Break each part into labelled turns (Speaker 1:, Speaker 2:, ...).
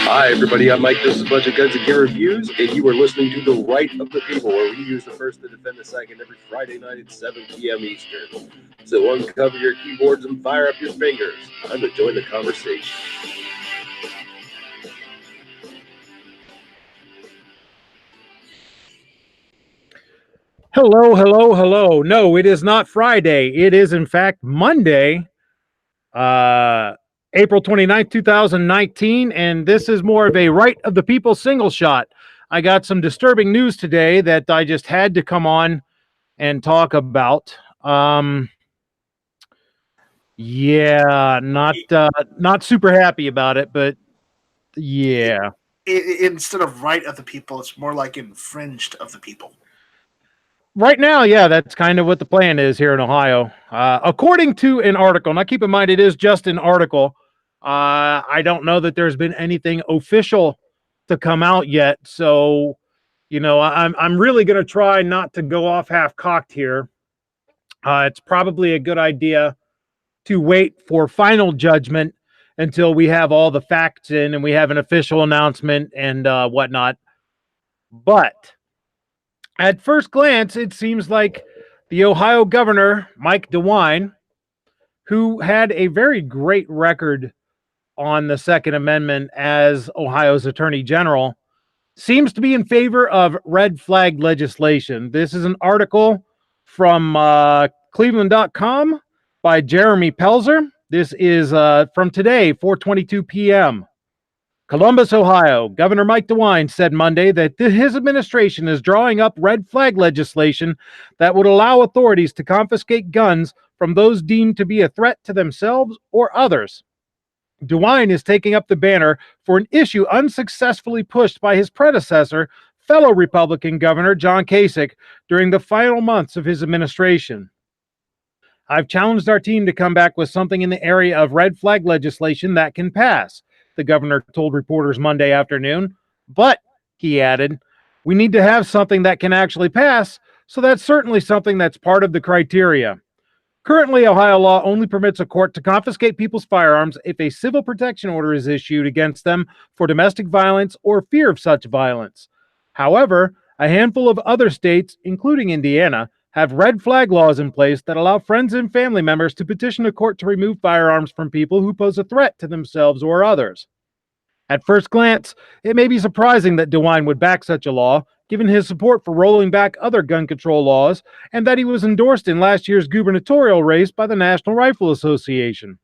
Speaker 1: Hi, everybody. I'm Mike. This is a bunch of Guns and Gear Reviews, and you are listening to The Right of the People, where we use the first to defend the second every Friday night at 7 p.m. Eastern. So uncover your keyboards and fire up your fingers. Time to join the conversation.
Speaker 2: Hello, hello, hello. No, it is not Friday. It is, in fact, Monday, uh, April 29th, 2019, and this is more of a Right of the People single shot. I got some disturbing news today that I just had to come on and talk about. Yeah, not super happy about it, but yeah.
Speaker 3: Instead of right of the people, it's more like infringed of the people.
Speaker 2: Right now, yeah, that's kind of what the plan is here in Ohio. According to an article, now keep in mind it is just an article. I don't know that there's been anything official to come out yet, so I'm really going to try not to go off half cocked here. It's probably a good idea to wait for final judgment until we have all the facts in and we have an official announcement and whatnot. But at first glance, it seems like the Ohio governor, Mike DeWine, who had a very great record on the Second Amendment as Ohio's Attorney General, seems to be in favor of red flag legislation. This is an article from Cleveland.com by Jeremy Pelzer. This is from today, 4:22 p.m. Columbus, Ohio. Governor Mike DeWine said Monday that his administration is drawing up red flag legislation that would allow authorities to confiscate guns from those deemed to be a threat to themselves or others. DeWine is taking up the banner for an issue unsuccessfully pushed by his predecessor, fellow Republican Governor John Kasich, during the final months of his administration. I've challenged our team to come back with something in the area of red flag legislation that can pass, the governor told reporters Monday afternoon. But, he added, we need to have something that can actually pass, so that's certainly something that's part of the criteria. Currently, Ohio law only permits a court to confiscate people's firearms if a civil protection order is issued against them for domestic violence or fear of such violence. However, a handful of other states, including Indiana, have red flag laws in place that allow friends and family members to petition a court to remove firearms from people who pose a threat to themselves or others. At first glance, it may be surprising that DeWine would back such a law, given his support for rolling back other gun control laws, and that he was endorsed in last year's gubernatorial race by the National Rifle Association.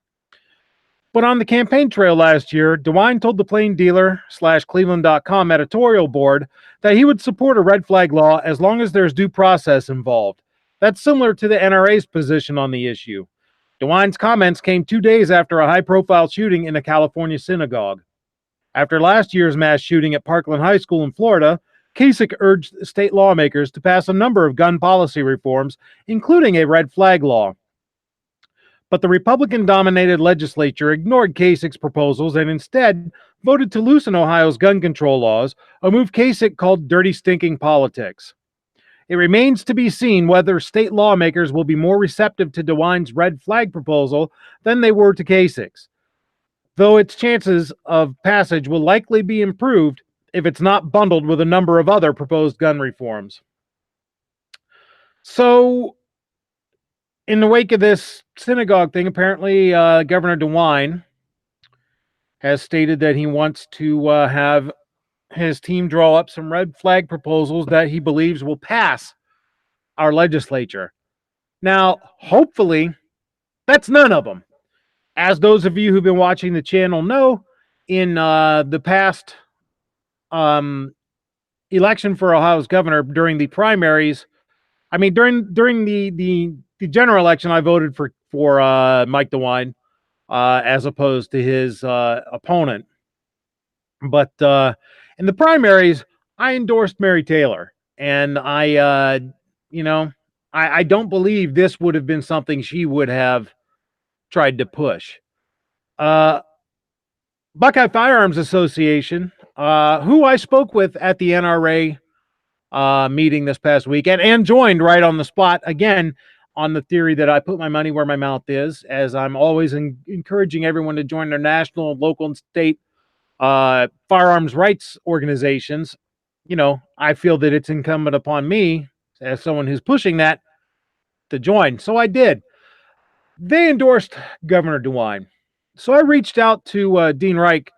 Speaker 2: But on the campaign trail last year, DeWine told the Plain Dealer / Cleveland.com editorial board that he would support a red flag law as long as there's due process involved. That's similar to the NRA's position on the issue. DeWine's comments came 2 days after a high-profile shooting in a California synagogue. After last year's mass shooting at Parkland High School in Florida, Kasich urged state lawmakers to pass a number of gun policy reforms, including a red flag law. But the Republican-dominated legislature ignored Kasich's proposals and instead voted to loosen Ohio's gun control laws, a move Kasich called dirty stinking politics. It remains to be seen whether state lawmakers will be more receptive to DeWine's red flag proposal than they were to Kasich's, though its chances of passage will likely be improved if it's not bundled with a number of other proposed gun reforms. So, in the wake of this synagogue thing, apparently Governor DeWine has stated that he wants to have his team draw up some red flag proposals that he believes will pass our legislature. Now, hopefully, that's none of them. As those of you who've been watching the channel know, in the past election for Ohio's governor during the primaries, during the general election, I voted for Mike DeWine as opposed to his opponent. But in the primaries, I endorsed Mary Taylor, and I don't believe this would have been something she would have tried to push. Buckeye Firearms Association, who I spoke with at the NRA meeting this past weekend and joined right on the spot, again, on the theory that I put my money where my mouth is, as I'm always encouraging everyone to join their national, local, and state firearms rights organizations, I feel that it's incumbent upon me as someone who's pushing that to join. So I did. They endorsed Governor DeWine. So I reached out to Dean Reich,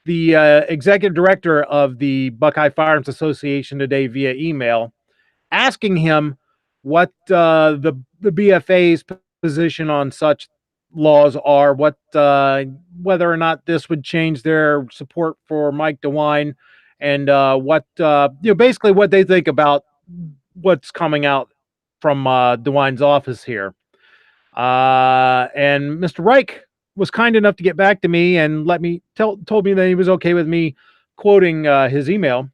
Speaker 2: the executive director of the Buckeye Firearms Association, today via email, asking him what the BFA's position on such laws are, whether or not this would change their support for Mike DeWine, and basically what they think about what's coming out from DeWine's office here. And Mr. Reich was kind enough to get back to me and told me that he was okay with me quoting his email.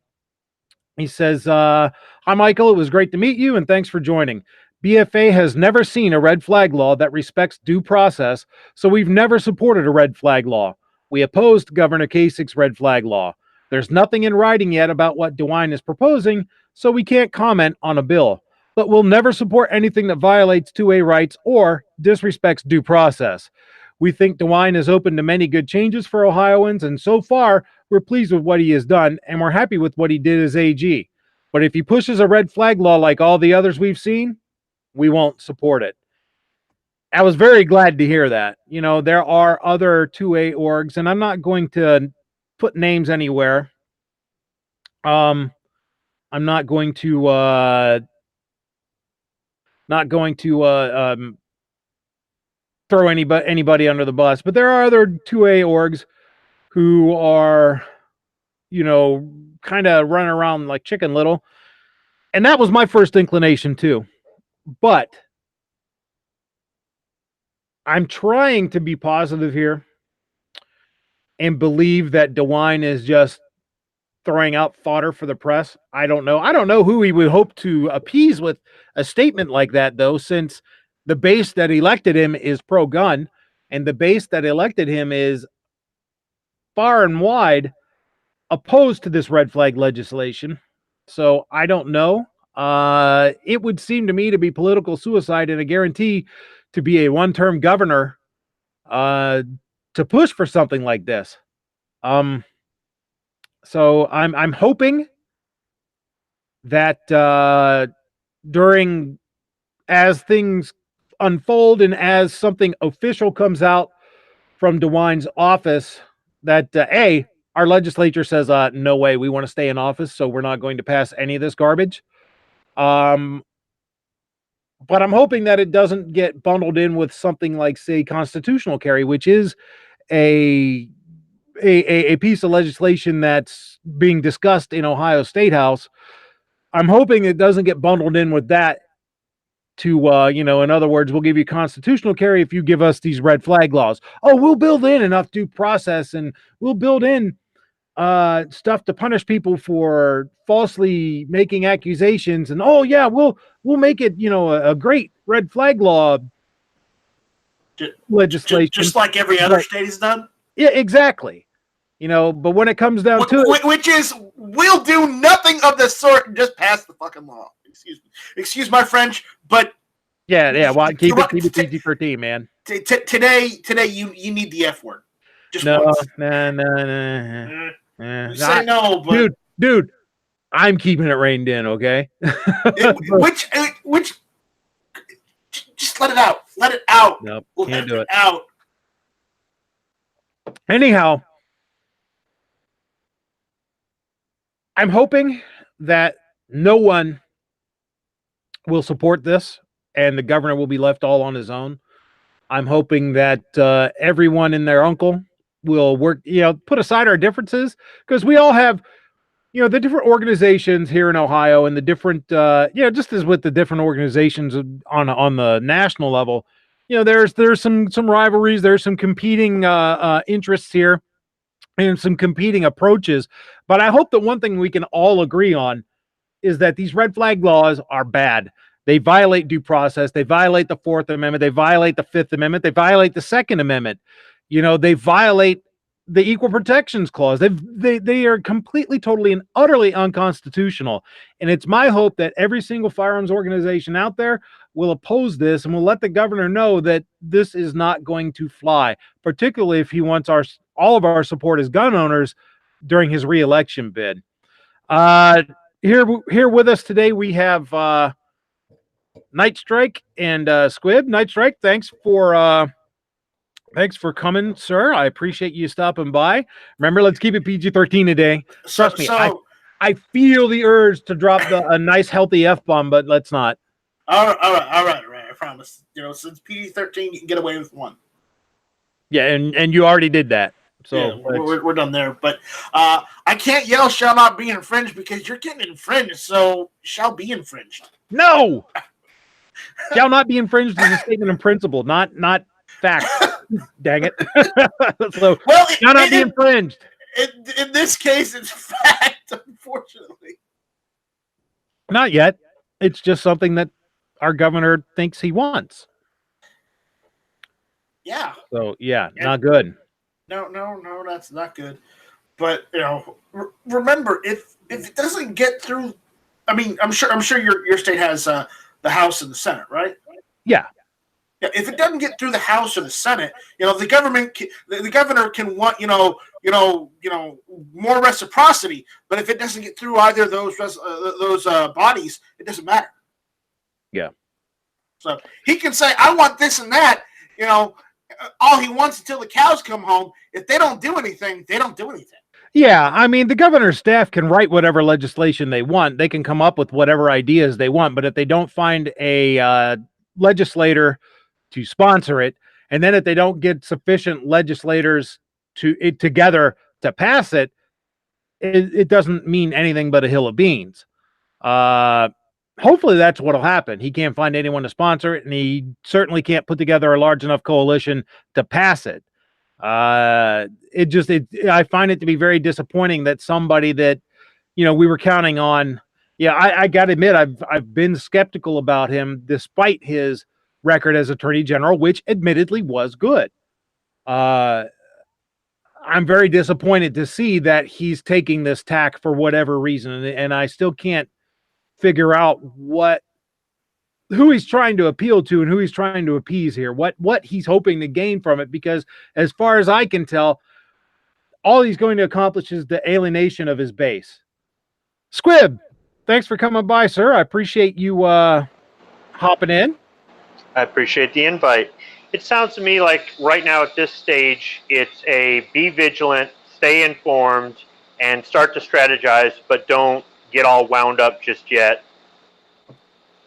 Speaker 2: He says, "Hi, Michael. It was great to meet you, and thanks for joining. BFA has never seen a red flag law that respects due process, so we've never supported a red flag law. We opposed Governor Kasich's red flag law. There's nothing in writing yet about what DeWine is proposing, so we can't comment on a bill. But we'll never support anything that violates 2A rights or disrespects due process. We think DeWine is open to many good changes for Ohioans, and so far, we're pleased with what he has done, and we're happy with what he did as AG. But if he pushes a red flag law like all the others we've seen, we won't support it." I was very glad to hear that. There are other 2A orgs, and I'm not going to put names anywhere. I'm not going to throw anybody under the bus, but there are other 2A orgs who are, kind of running around like Chicken Little. And that was my first inclination too. But I'm trying to be positive here and believe that DeWine is just throwing out fodder for the press. I don't know who he would hope to appease with a statement like that, though, since the base that elected him is pro-gun, and the base that elected him is far and wide opposed to this red flag legislation. So I don't know. It would seem to me to be political suicide and a guarantee to be a one-term governor to push for something like this. So I'm hoping that as things unfold and as something official comes out from DeWine's office, that our legislature says, no way, we want to stay in office, so we're not going to pass any of this garbage. But I'm hoping that it doesn't get bundled in with something like, say, constitutional carry, which is a piece of legislation that's being discussed in Ohio State House. I'm hoping it doesn't get bundled in with that to, in other words, we'll give you constitutional carry if you give us these red flag laws. Oh, we'll build in enough due process, and we'll build in stuff to punish people for falsely making accusations. And we'll make it, a great red flag law legislation.
Speaker 3: Just like every other state has done?
Speaker 2: Yeah, exactly. But when it comes down to it,
Speaker 3: which is, we'll do nothing of the sort and just pass the fucking law. Excuse my French, but
Speaker 2: yeah. Well, keep it PG-13, man.
Speaker 3: Today, you need the F word. Just
Speaker 2: no.
Speaker 3: You say no, but
Speaker 2: dude, I'm keeping it reined in. Okay.
Speaker 3: which, just let it out. Let it out.
Speaker 2: Nope,
Speaker 3: we'll
Speaker 2: can't do it.
Speaker 3: Out.
Speaker 2: Anyhow, I'm hoping that no one will support this and the governor will be left all on his own. I'm hoping that everyone and their uncle will work, put aside our differences, because we all have, the different organizations here in Ohio and the different, just as with the different organizations on the national level, there's some rivalries, there's some competing interests here and some competing approaches. But I hope that one thing we can all agree on is that these red flag laws are bad. They violate due process. They violate the Fourth Amendment. They violate the Fifth Amendment. They violate the Second Amendment. They violate the Equal Protections Clause. They are completely, totally, and utterly unconstitutional. And it's my hope that every single firearms organization out there will oppose this and will let the governor know that this is not going to fly, particularly if he wants all of our support as gun owners, during his reelection bid. Here with us today, we have Night Strike and Squib. Night Strike, thanks for coming, sir. I appreciate you stopping by. Remember, let's keep it PG-13 today. Trust me, I feel the urge to drop a nice healthy F-bomb, but let's not.
Speaker 3: All right. I promise. Since PG-13, you can get away with one.
Speaker 2: Yeah, and you already did that. So
Speaker 3: yeah, we're done there. But I can't yell "shall not be infringed" because you're getting infringed. So shall be infringed.
Speaker 2: No, shall not be infringed is a statement of principle, not fact. Dang it! So shall not be infringed.
Speaker 3: In this case, it's fact. Unfortunately,
Speaker 2: not yet. It's just something that our governor thinks he wants.
Speaker 3: Yeah.
Speaker 2: So not good.
Speaker 3: No, that's not good. But remember, if it doesn't get through, I mean, I'm sure your state has the House and the Senate, right?
Speaker 2: Yeah.
Speaker 3: Yeah. If it doesn't get through the House or the Senate, the governor can want more reciprocity. But if it doesn't get through either of those bodies, it doesn't matter.
Speaker 2: Yeah.
Speaker 3: So he can say, "I want this and that," all he wants until the cows come home. If they don't do anything, they don't do anything.
Speaker 2: Yeah, I mean, the governor's staff can write whatever legislation they want. They can come up with whatever ideas they want, but if they don't find a legislator to sponsor it, and then if they don't get sufficient legislators together to pass it, it doesn't mean anything but a hill of beans. Hopefully that's what'll happen. He can't find anyone to sponsor it, and he certainly can't put together a large enough coalition to pass it. I find it to be very disappointing that somebody that, we were counting on. Yeah, I got to admit, I've been skeptical about him despite his record as Attorney General, which admittedly was good. I'm very disappointed to see that he's taking this tack for whatever reason, and I still can't figure out who he's trying to appeal to and who he's trying to appease here, what he's hoping to gain from it, because as far as I can tell, all he's going to accomplish is the alienation of his base. Squib, thanks for coming by, sir. I appreciate you hopping in.
Speaker 4: I appreciate the invite. It sounds to me like right now at this stage, it's a be vigilant, stay informed, and start to strategize, but don't get all wound up just yet.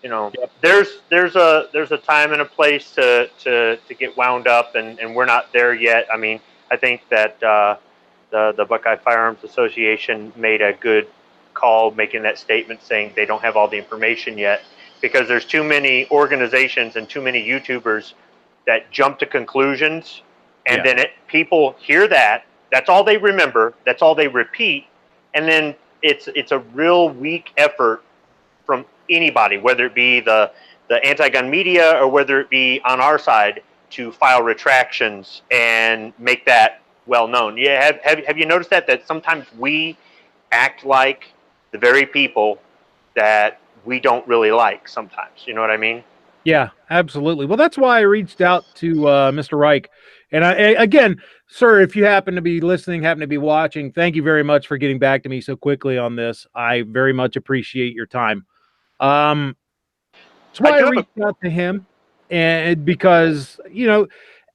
Speaker 4: There's a time and a place to get wound up, and we're not there yet. I mean, I think that the Buckeye Firearms Association made a good call making that statement saying they don't have all the information yet, because there's too many organizations and too many YouTubers that jump to conclusions, and then people hear that's all they remember, that's all they repeat, and then it's a real weak effort from anybody, whether it be the anti-gun media or whether it be on our side, to file retractions and make that well known. Yeah, have you noticed that sometimes we act like the very people that we don't really like sometimes? You know what I mean?
Speaker 2: Yeah, absolutely. Well, that's why I reached out to Mr. Reich. And again, sir, if you happen to be listening, happen to be watching, thank you very much for getting back to me so quickly on this. I very much appreciate your time. That's why I reached out to him, and because,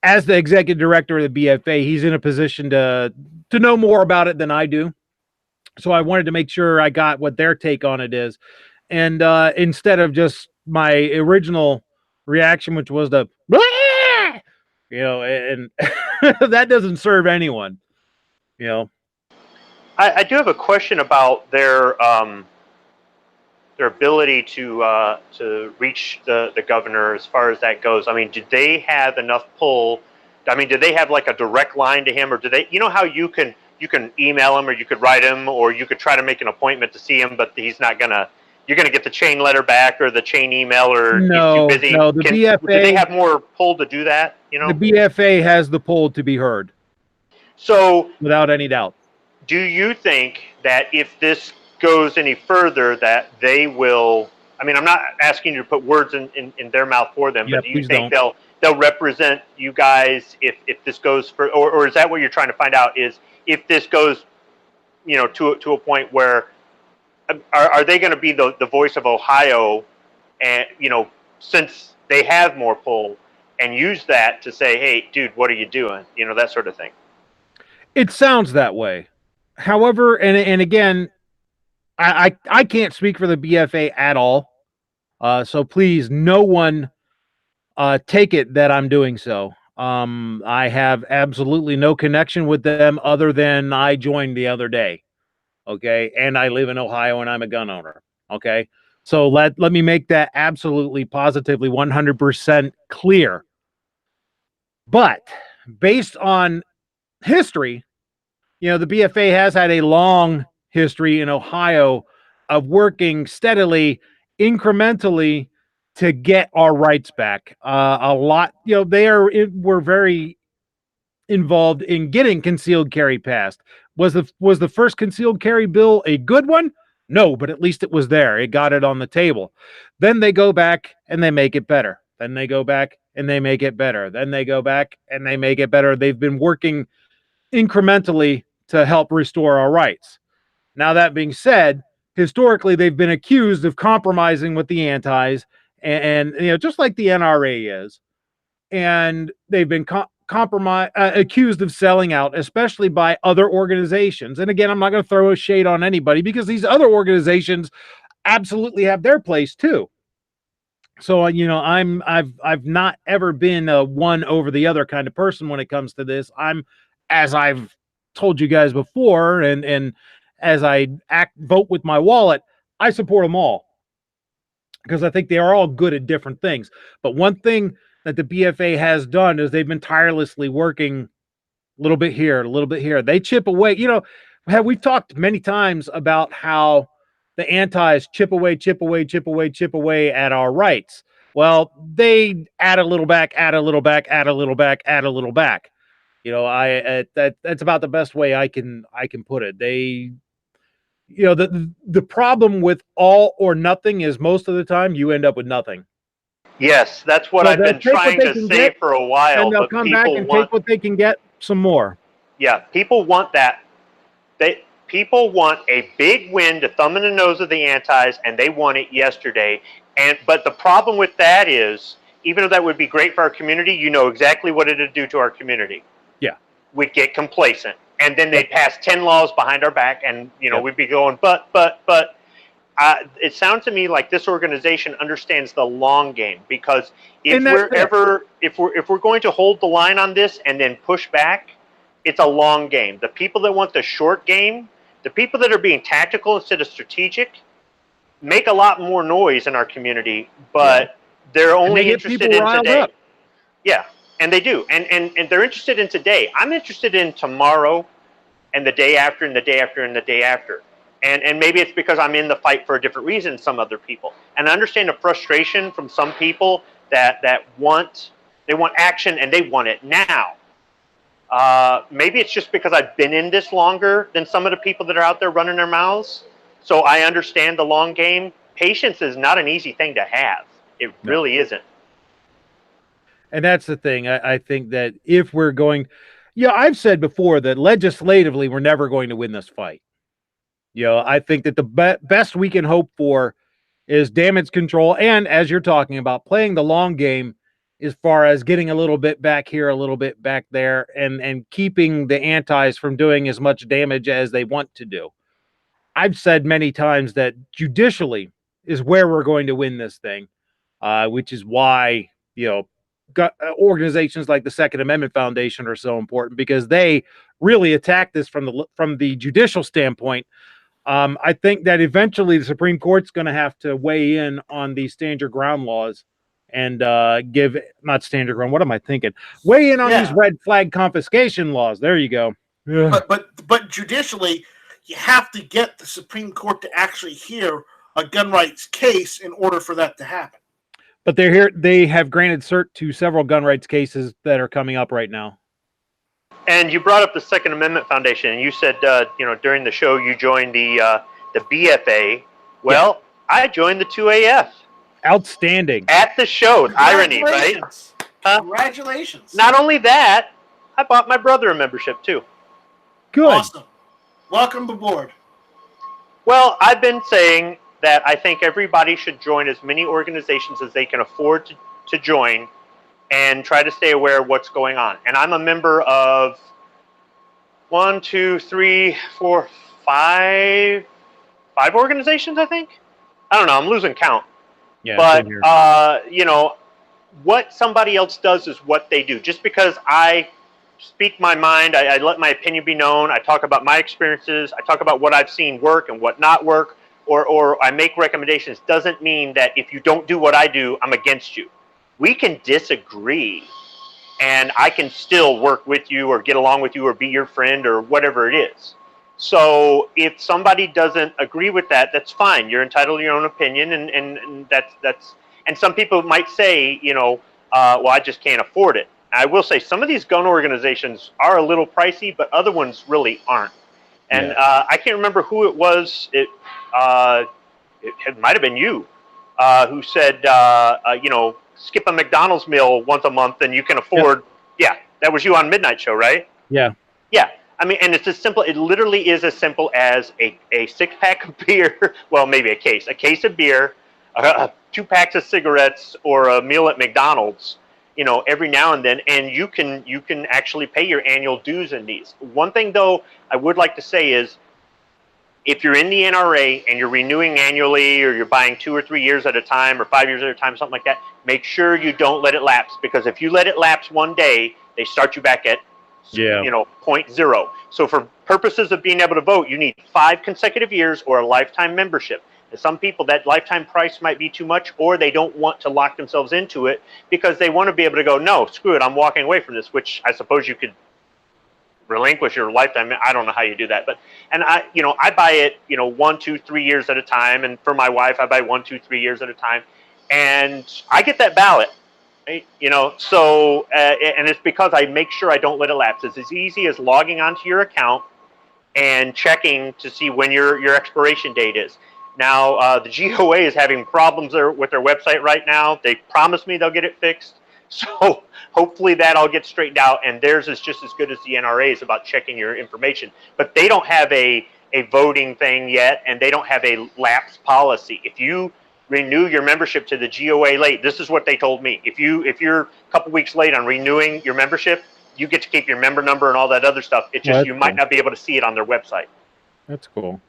Speaker 2: as the executive director of the BFA, he's in a position to know more about it than I do. So I wanted to make sure I got what their take on it is. And instead of just my original reaction, which was and that doesn't serve anyone,
Speaker 4: I do have a question about their ability to reach the governor as far as that goes. I mean, did they have enough pull? I mean, did they have like a direct line to him, or do they? You know how you can email him, or you could write him, or you could try to make an appointment to see him, but he's not gonna. You're gonna get the chain letter back or the chain email, or he's too busy.
Speaker 2: No, the BFA.
Speaker 4: Do they have more pull to do that?
Speaker 2: The BFA has the pull to be heard.
Speaker 4: So,
Speaker 2: without any doubt,
Speaker 4: do you think that if this goes any further, that they will? I mean, I'm not asking you to put words in their mouth for them, but do you think they'll represent you guys if this goes for, or is that what you're trying to find out? Is if this goes to a point where are they going to be the voice of Ohio, and since they have more pull, and use that to say, hey, dude, what are you doing? That sort of thing.
Speaker 2: It sounds that way. However, and again, I can't speak for the BFA at all. So please, no one take it that I'm doing so. I have absolutely no connection with them other than I joined the other day. Okay. And I live in Ohio and I'm a gun owner. Okay. So let me make that absolutely positively 100% clear. But based on history, the BFA has had a long history in Ohio of working steadily, incrementally to get our rights back. A lot, we're very involved in getting concealed carry passed. Was the first concealed carry bill a good one? No, but at least it was there. It got it on the table. Then they go back and they make it better. Then they go back and they make it better. Then they go back and they make it better. They've been working incrementally to help restore our rights. Now, that being said, historically, they've been accused of compromising with the antis, and just like the NRA is, and they've been accused of selling out, especially by other organizations. And again, I'm not going to throw a shade on anybody because these other organizations absolutely have their place too. So I've not ever been a one over the other kind of person when it comes to this. As I've told you guys before, and as I vote with my wallet, I support them all because I think they are all good at different things. But one thing that the BFA has done is they've been tirelessly working a little bit here, a little bit here. They chip away. We've talked many times about how the antis chip away at our rights. Well, they add a little back, add a little back, add a little back, add a little back. That's about the best way I can put it. They, the problem with all or nothing is most of the time you end up with nothing.
Speaker 4: Yes, that's what I've been trying to say for a while.
Speaker 2: And they'll come back and take what they can get, some more.
Speaker 4: Yeah, people want that. People want a big win to thumb in the nose of the antis, and they want it yesterday. But the problem with that is, even though that would be great for our community, you know exactly what it would do to our community.
Speaker 2: Yeah.
Speaker 4: We'd get complacent. And then they'd pass 10 laws behind our back, and we'd be going, but. It sounds to me like this organization understands the long game, because if we're going to hold the line on this and then push back, it's a long game. The people that want the short game, the people that are being tactical instead of strategic, make a lot more noise in our community, but they're only interested in today. Up. Yeah, and they do. And they're interested in today. I'm interested in tomorrow and the day after and the day after and the day after. And maybe it's because I'm in the fight for a different reason than some other people. And I understand the frustration from some people that want action and they want it now. Maybe it's just because I've been in this longer than some of the people that are out there running their mouths. So I understand the long game. Patience is not an easy thing to have. It really isn't.
Speaker 2: And that's the thing. I think that if we're going, I've said before that legislatively, we're never going to win this fight. I think that the best we can hope for is damage control. And as you're talking about, playing the long game as far as getting a little bit back here, a little bit back there, and keeping the antis from doing as much damage as they want to do. I've said many times that judicially is where we're going to win this thing, which is why, organizations like the Second Amendment Foundation are so important, because they really attack this from the judicial standpoint. I think that eventually the Supreme Court's going to have to weigh in on these stand your ground laws and not stand your ground. What am I thinking? Weigh in on these red flag confiscation laws. There you go.
Speaker 3: But judicially, you have to get the Supreme Court to actually hear a gun rights case in order for that to happen.
Speaker 2: But they're here. They have granted cert to several gun rights cases that are coming up right now.
Speaker 4: And you brought up the Second Amendment Foundation, and you said, during the show you joined the BFA. Well, I joined the 2AF.
Speaker 2: Outstanding.
Speaker 4: At the show. Irony, right?
Speaker 3: Congratulations.
Speaker 4: Not only that, I bought my brother a membership too.
Speaker 2: Good.
Speaker 3: Awesome. Welcome aboard.
Speaker 4: Well, I've been saying that I think everybody should join as many organizations as they can afford to join and try to stay aware of what's going on. And I'm a member of 1, 2, 3, 4, 5 organizations, I think. I don't know. I'm losing count.
Speaker 2: Yeah,
Speaker 4: But,
Speaker 2: same here.
Speaker 4: you know, what somebody else does is what they do. Just because I speak my mind, I let my opinion be known, I talk about my experiences, I talk about what I've seen work and what not work, or I make recommendations, doesn't mean that if you don't do what I do, I'm against you. We can disagree, and I can still work with you or get along with you or be your friend or whatever it is. So if somebody doesn't agree with that, that's fine. You're entitled to your own opinion, and that's and some people might say, well, I just can't afford it. I will say some of these gun organizations are a little pricey, but other ones really aren't. And I can't remember who it was. It might have been you who said, skip a McDonald's meal once a month and you can afford. Yeah, that was you on Midnight Show, right?
Speaker 2: Yeah.
Speaker 4: Yeah. I mean, and it's as simple. It literally is as simple as a 6-pack of beer. Well, maybe a case of beer, 2 packs of cigarettes, or a meal at McDonald's. Every now and then, and you can actually pay your annual dues in these. One thing, though, I would like to say is, if you're in the NRA and you're renewing annually, or you're buying 2 or 3 years at a time, or 5 years at a time, something like that, make sure you don't let it lapse, because if you let it lapse one day, they start you back at 0.0. So for purposes of being able to vote, you need 5 consecutive years or a lifetime membership. And some people, that lifetime price might be too much, or they don't want to lock themselves into it because they want to be able to go, no, screw it, I'm walking away from this, which I suppose you could relinquish your lifetime. I don't know how you do that, and I buy it, 1, 2, 3 years at a time. And for my wife, I buy 1, 2, 3 years at a time. And I get that ballot, right? So, and it's because I make sure I don't let it lapse. It's as easy as logging onto your account and checking to see when your expiration date is. Now, the GOA is having problems with their website right now. They promised me they'll get it fixed. So hopefully that all gets straightened out, and theirs is just as good as the NRA's about checking your information. But they don't have a voting thing yet, and they don't have a lapse policy. If you renew your membership to the GOA late, this is what they told me. If you're a couple weeks late on renewing your membership, you get to keep your member number and all that other stuff. It's just you might not be able to see it on their website.
Speaker 2: That's cool.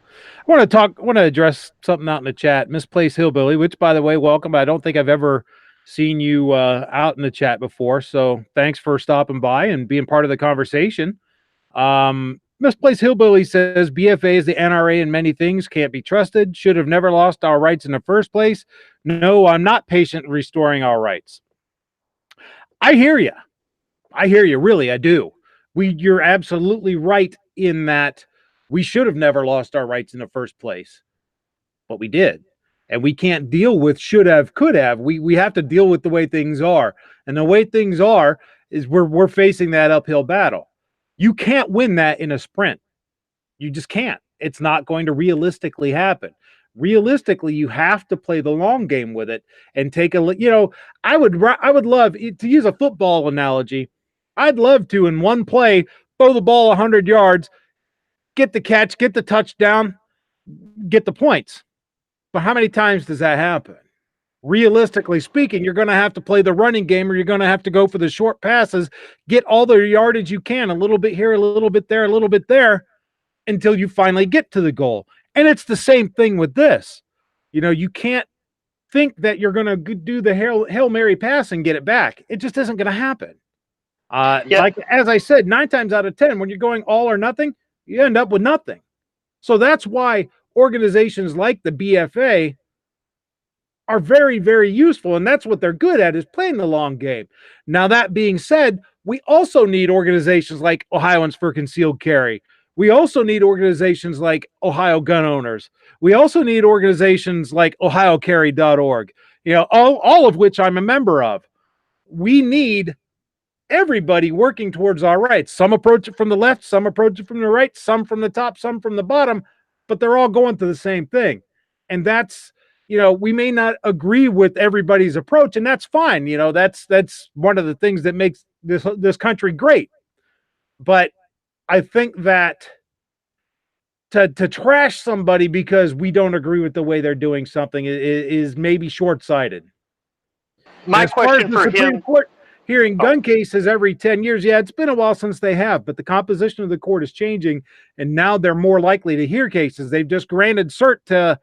Speaker 2: I want to address something out in the chat. Misplaced Hillbilly, which, by the way, welcome. I don't think I've ever seen you out in the chat before, so thanks for stopping by and being part of the conversation. Misplaced Hillbilly says BFA is the NRA and many things, can't be trusted, should have never lost our rights in the first place. No, I'm not patient in restoring our rights. I hear you. Really, I do. You're absolutely right in that we should have never lost our rights in the first place, but we did. And we can't deal with should have, could have. We have to deal with the way things are. And the way things are is we're facing that uphill battle. You can't win that in a sprint. You just can't. It's not going to realistically happen. Realistically, you have to play the long game with it and take a, I would love to use a football analogy. I'd love to, in one play, throw the ball 100 yards, get the catch, get the touchdown, get the points. But how many times does that happen? Realistically speaking, you're going to have to play the running game, or you're going to have to go for the short passes, get all the yardage you can, a little bit here, a little bit there, a little bit there, until you finally get to the goal. And it's the same thing with this. You can't think that you're going to do the Hail Mary pass and get it back. It just isn't going to happen. Like, as I said, 9 times out of 10, when you're going all or nothing, you end up with nothing. So that's why organizations like the BFA are very, very useful. And that's what they're good at, is playing the long game. Now, that being said, we also need organizations like Ohioans for Concealed Carry. We also need organizations like Ohio Gun Owners. We also need organizations like OhioCarry.org, all of which I'm a member of. We need everybody working towards our rights. Some approach it from the left, some approach it from the right, some from the top, some from the bottom, but they're all going to the same thing. And that's, we may not agree with everybody's approach, and that's fine. That's one of the things that makes this country great. But I think that to trash somebody because we don't agree with the way they're doing something is maybe short-sighted.
Speaker 4: My
Speaker 2: as far as
Speaker 4: question
Speaker 2: the
Speaker 4: for
Speaker 2: Supreme
Speaker 4: him,
Speaker 2: Court hearing gun cases every 10 years, yeah, it's been a while since they have, but the composition of the court is changing, and now they're more likely to hear cases. They've just granted cert to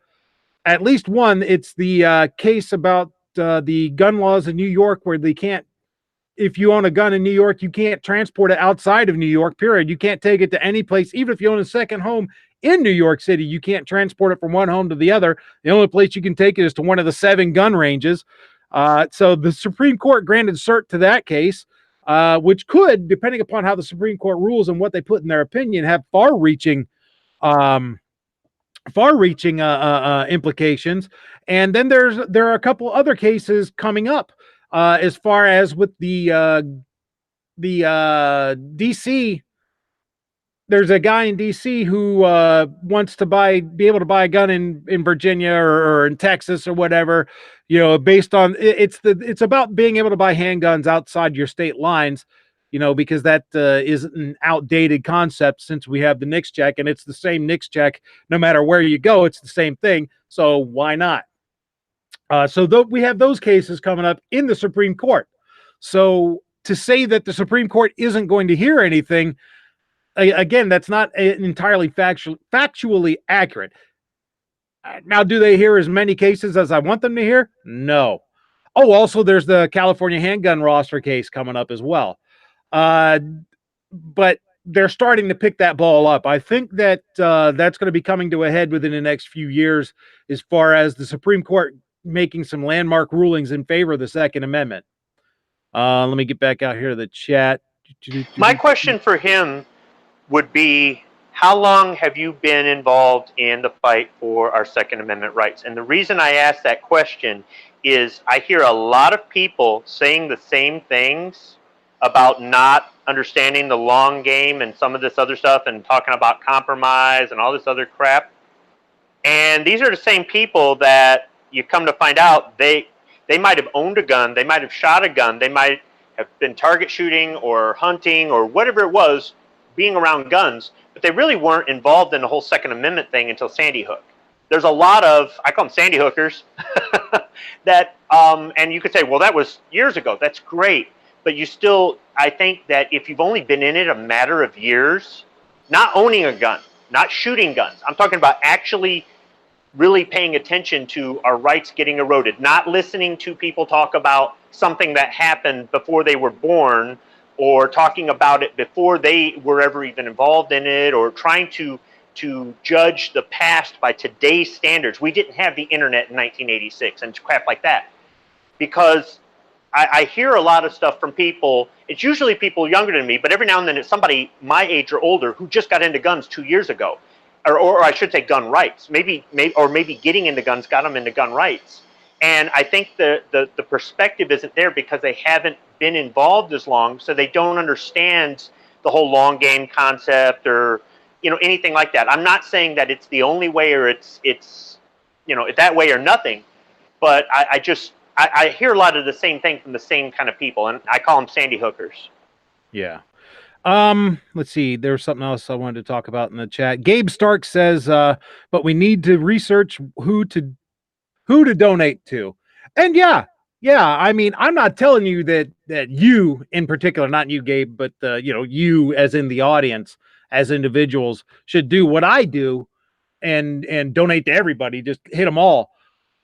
Speaker 2: at least one. It's the case about the gun laws in New York, where they can't, if you own a gun in New York, you can't transport it outside of New York, period. You can't take it to any place. Even if you own a second home in New York City, you can't transport it from one home to the other. The only place you can take it is to one of the 7 gun ranges. So the Supreme Court granted cert to that case, which could, depending upon how the Supreme Court rules and what they put in their opinion, have far-reaching implications. And then there are a couple other cases coming up as far as with the DC. There's a guy in DC who wants to be able to buy a gun in Virginia or in Texas or whatever, based on it's about being able to buy handguns outside your state lines, because that is an outdated concept since we have the NICS check, and it's the same NICS check no matter where you go. It's the same thing. So why not? So we have those cases coming up in the Supreme Court. So to say that the Supreme Court isn't going to hear anything, again, that's not entirely factually accurate. Now, do they hear as many cases as I want them to hear? No. Oh, also, there's the California handgun roster case coming up as well. But they're starting to pick that ball up. I think that that's going to be coming to a head within the next few years as far as the Supreme Court making some landmark rulings in favor of the Second Amendment. Let me get back out here to the chat.
Speaker 4: My question for him would be, how long have you been involved in the fight for our Second Amendment rights? And the reason I ask that question is I hear a lot of people saying the same things about not understanding the long game and some of this other stuff and talking about compromise and all this other crap. And these are the same people that you come to find out they might have owned a gun, they might have shot a gun, they might have been target shooting or hunting or whatever it was, being around guns, but they really weren't involved in the whole Second Amendment thing until Sandy Hook. There's a lot of, I call them Sandy Hookers, that, and you could say, well, that was years ago. That's great. But you still, I think that if you've only been in it a matter of years, not owning a gun, not shooting guns, I'm talking about actually really paying attention to our rights getting eroded, not listening to people talk about something that happened before they were born, or talking about it before they were ever even involved in it, or trying to judge the past by today's standards. We didn't have the internet in 1986 and crap like that. Because I hear a lot of stuff from people, it's usually people younger than me, but every now and then it's somebody my age or older who just got into guns 2 years ago. Or I should say gun rights. Maybe getting into guns got them into gun rights. And I think the perspective isn't there because they haven't been involved as long, so they don't understand the whole long game concept or anything like that. I'm not saying that it's the only way or it's that way or nothing, but I hear a lot of the same thing from the same kind of people, and I call them Sandy Hookers.
Speaker 2: Yeah. Let's see. There's something else I wanted to talk about in the chat. Gabe Stark says, but we need to research who to donate to. And yeah. I mean, I'm not telling you that you in particular, not you, Gabe, but you as in the audience, as individuals, should do what I do and donate to everybody. Just hit them all.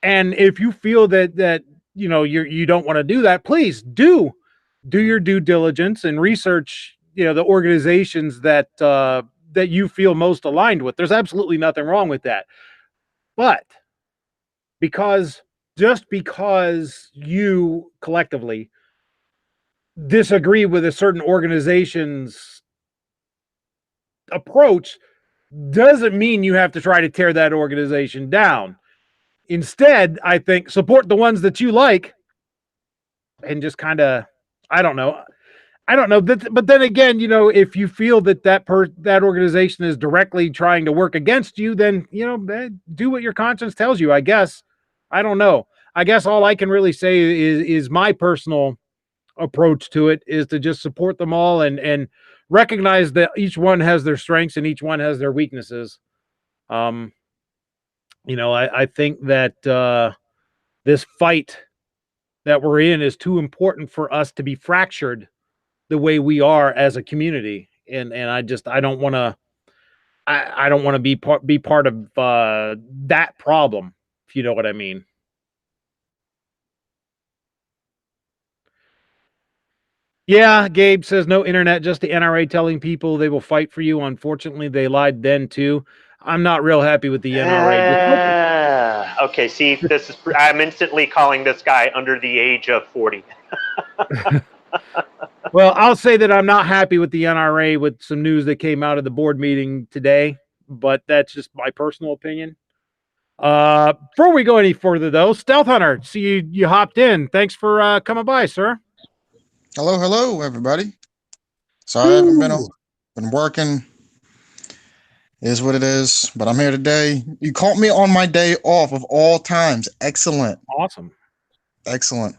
Speaker 2: And if you feel that you don't want to do that, please do your due diligence and research the organizations that you feel most aligned with. There's absolutely nothing wrong with that. But just because you collectively disagree with a certain organization's approach doesn't mean you have to try to tear that organization down. Instead, I think support the ones that you like and just kind of, I don't know. But then again, if you feel that organization is directly trying to work against you, then, do what your conscience tells you, I guess. I don't know. I guess all I can really say is my personal approach to it is to just support them all and recognize that each one has their strengths and each one has their weaknesses. I think that this fight that we're in is too important for us to be fractured the way we are as a community. And I don't want to, I don't want to be part of that problem, if you know what I mean. Yeah, Gabe says no internet, just the NRA telling people they will fight for you. Unfortunately, they lied then too. I'm not real happy with the NRA.
Speaker 4: Okay, see, I'm instantly calling this guy under the age of 40.
Speaker 2: Well, I'll say that I'm not happy with the NRA with some news that came out of the board meeting today, but that's just my personal opinion. Before we go any further, though, Stealth Hunter, see you hopped in. Thanks for coming by, sir.
Speaker 5: Hello, everybody. Sorry, I haven't been working. Is what it is, but I'm here today. You caught me on my day off of all times. Excellent.
Speaker 2: Awesome.
Speaker 5: Excellent.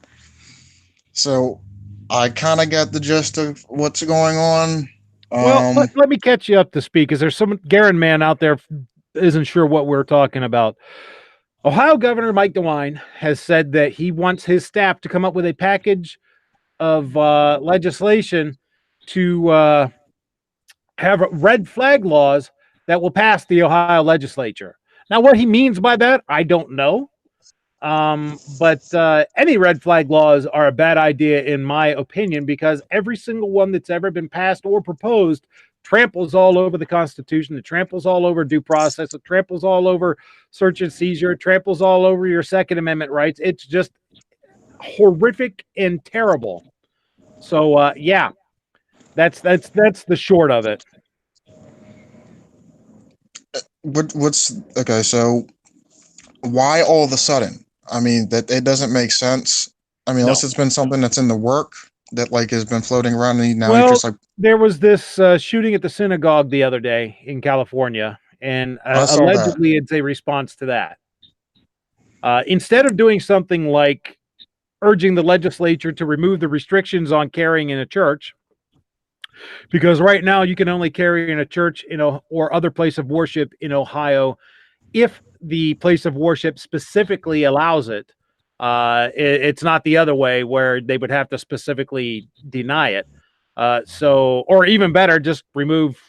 Speaker 5: So I kind of got the gist of what's going on.
Speaker 2: Well, let me catch you up to speed, because there's some Garen man out there isn't sure what we're talking about. Ohio Governor Mike DeWine has said that he wants his staff to come up with a package of legislation to have red flag laws that will pass the Ohio legislature. Now, what he means by that, I don't know. But any red flag laws are a bad idea, in my opinion, because every single one that's ever been passed or proposed tramples all over the Constitution. It tramples all over due process. It tramples all over search and seizure. It tramples all over your Second Amendment rights. It's just horrific and terrible. So, yeah, that's the short of it.
Speaker 5: What's okay? So why all of a sudden? I mean, that it doesn't make sense. I mean, unless it's been something that's in the work that has been floating around, and now
Speaker 2: well,
Speaker 5: just
Speaker 2: there was this shooting at the synagogue the other day in California, and allegedly it's a response to that. Instead of doing something like urging the legislature to remove the restrictions on carrying in a church, because right now you can only carry in a church, or other place of worship in Ohio if the place of worship specifically allows it. It's not the other way where they would have to specifically deny it. Or even better, just remove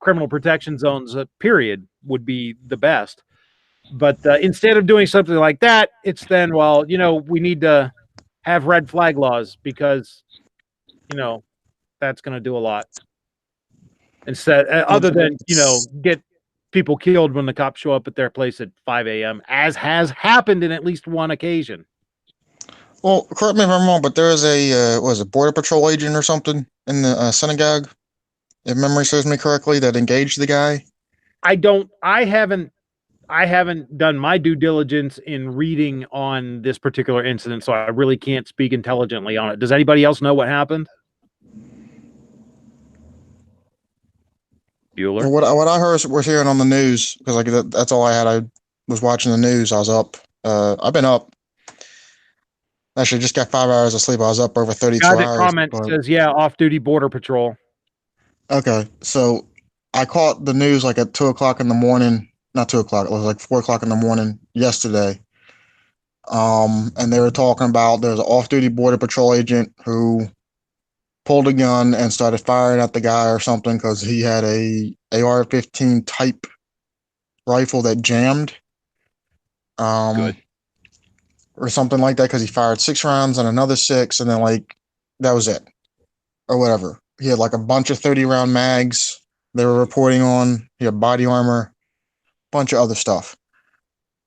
Speaker 2: criminal protection zones, period, would be the best. But instead of doing something like that, it's then, we need to have red flag laws, because, that's going to do a lot. Instead, other than, get people killed when the cops show up at their place at 5 a.m., as has happened in at least one occasion.
Speaker 5: Well, correct me if I'm wrong, but there is a Border Patrol agent or something in the synagogue, if memory serves me correctly, that engaged the guy.
Speaker 2: I haven't done my due diligence in reading on this particular incident, so I really can't speak intelligently on it. Does anybody else know what happened? Bueller?
Speaker 5: What I heard was hearing on the news, because that's all I had. I was watching the news. I was up. I've been up. Actually, just got 5 hours of sleep. I was up over 32 hours.
Speaker 2: Comment says, off-duty Border Patrol.
Speaker 5: Okay, so I caught the news at 2 o'clock in the morning. Not 2 o'clock. It was 4 o'clock in the morning yesterday. And they were talking about there's an off-duty Border Patrol agent who pulled a gun and started firing at the guy or something, because he had a AR-15 type rifle that jammed.
Speaker 2: Good.
Speaker 5: Or something like that, because he fired 6 rounds and another 6, and then that was it, or whatever. He had a bunch of 30-round mags they were reporting on. He had body armor, bunch of other stuff.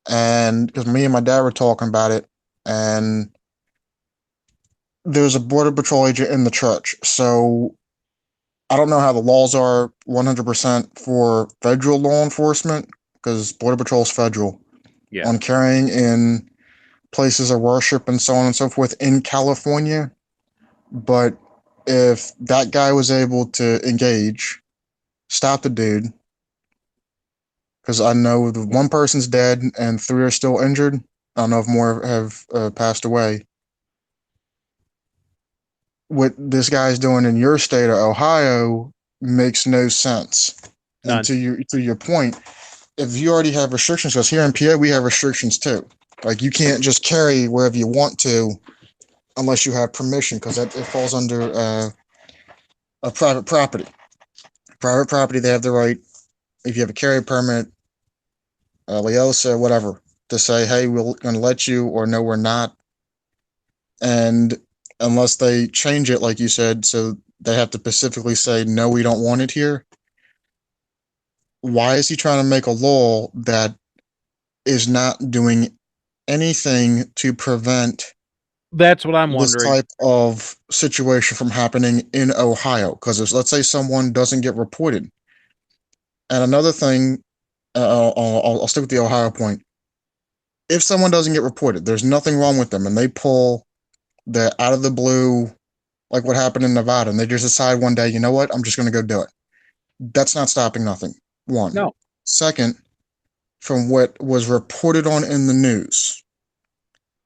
Speaker 5: And because me and my dad were talking about it, and there's a Border Patrol agent in the church. So I don't know how the laws are 100% for federal law enforcement, because Border Patrol is federal, on carrying in places of worship and so on and so forth in California. But if that guy was able to engage, stop the dude, because I know the one person's dead and 3 are still injured. I don't know if more have passed away. What this guy's doing in your state of Ohio makes no sense.
Speaker 2: None.
Speaker 5: And to your point, if you already have restrictions, because here in PA we have restrictions too. Like you can't just carry wherever you want to unless you have permission, because it falls under a private property. Private property, they have the right, if you have a carry permit, Leosa, whatever, to say, hey, we're going to let you, or no, we're not. And unless they change it, like you said, so they have to specifically say, no, we don't want it here. Why is he trying to make a law that is not doing anything to prevent
Speaker 2: That's what I'm
Speaker 5: this
Speaker 2: wondering.
Speaker 5: type of situation from happening in Ohio? Because let's say someone doesn't get reported. And another thing, I'll stick with the Ohio point. If someone doesn't get reported, there's nothing wrong with them, and they pull the out of the blue, like what happened in Nevada, and they just decide one day, you know what, I'm just going to go do it. That's not stopping nothing. One.
Speaker 2: No.
Speaker 5: Second, from what was reported on in the news,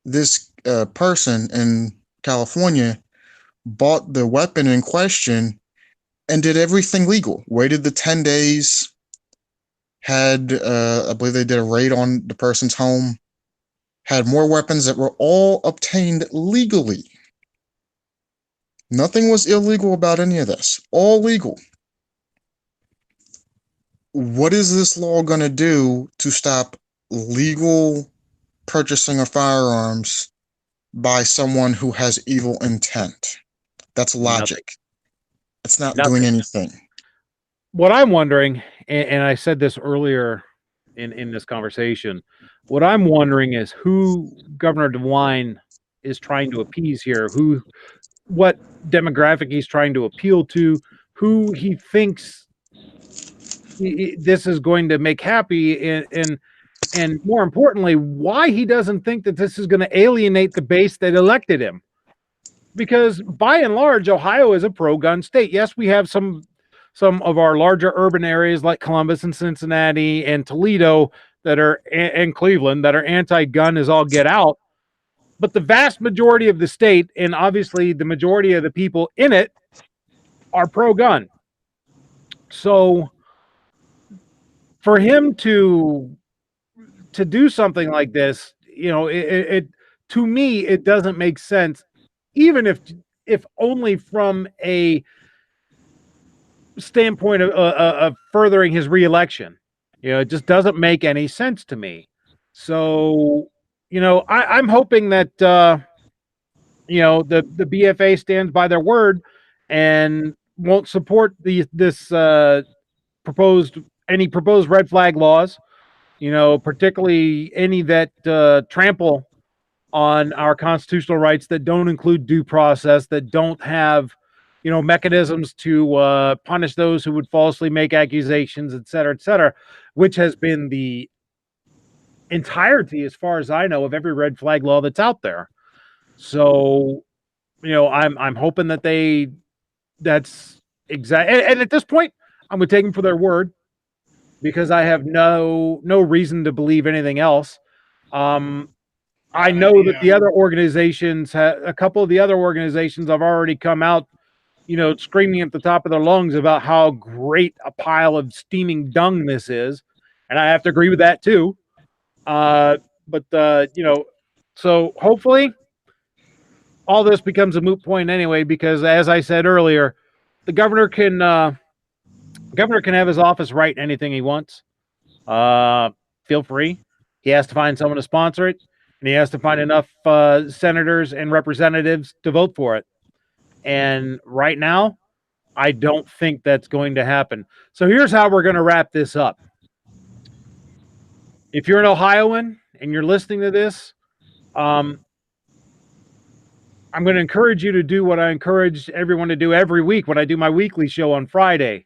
Speaker 5: this person in California bought the weapon in question and did everything legal. Waited the 10 days, had, I believe they did a raid on the person's home, had more weapons that were all obtained legally. Nothing was illegal about any of this. All legal. What is this law going to do to stop legal purchasing of firearms by someone who has evil intent? That's logic. It's not doing anything.
Speaker 2: What I'm wondering, and I said this earlier in this conversation, what I'm wondering is who Governor DeWine is trying to appease here, what demographic he's trying to appeal to, who he thinks this is going to make happy, and more importantly, why he doesn't think that this is going to alienate the base that elected him. Because by and large, Ohio is a pro-gun state. Yes, we have some of our larger urban areas like Columbus and Cincinnati and Toledo and Cleveland that are anti-gun as all get out. But the vast majority of the state, and obviously the majority of the people in it, are pro-gun. So for him to do something like this, it to me, it doesn't make sense, even if only from a standpoint of furthering his reelection. It just doesn't make any sense to me. So, I'm hoping that the BFA stands by their word and won't support this proposed red flag laws, particularly any that trample on our constitutional rights, that don't include due process, that don't have mechanisms to punish those who would falsely make accusations, et cetera, which has been the entirety, as far as I know, of every red flag law that's out there. So, I'm hoping that that's exact. And at this point, I'm going to take them for their word, because I have no reason to believe anything else. I know that the other organizations, a couple of the other organizations have already come out, screaming at the top of their lungs about how great a pile of steaming dung this is. And I have to agree with that too. So hopefully all this becomes a moot point anyway, because as I said earlier, the governor can have his office write anything he wants. Feel free. He has to find someone to sponsor it, and he has to find enough senators and representatives to vote for it. And right now, I don't think that's going to happen. So here's how we're going to wrap this up. If you're an Ohioan and you're listening to this, I'm going to encourage you to do what I encourage everyone to do every week when I do my weekly show on Friday.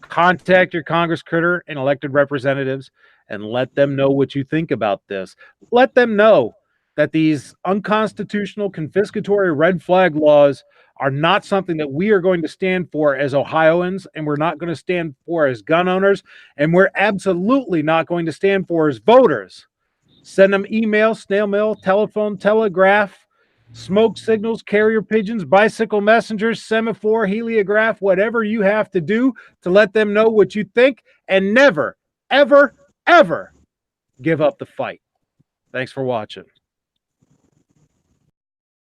Speaker 2: Contact your Congress critter and elected representatives and let them know what you think about this. Let them know that these unconstitutional confiscatory red flag laws are not something that we are going to stand for as Ohioans, and we're not going to stand for as gun owners, and we're absolutely not going to stand for as voters. Send them email, snail mail, telephone, telegraph, smoke signals, carrier pigeons, bicycle messengers, semaphore, heliograph, whatever you have to do to let them know what you think, and never, ever, ever give up the fight. Thanks for watching.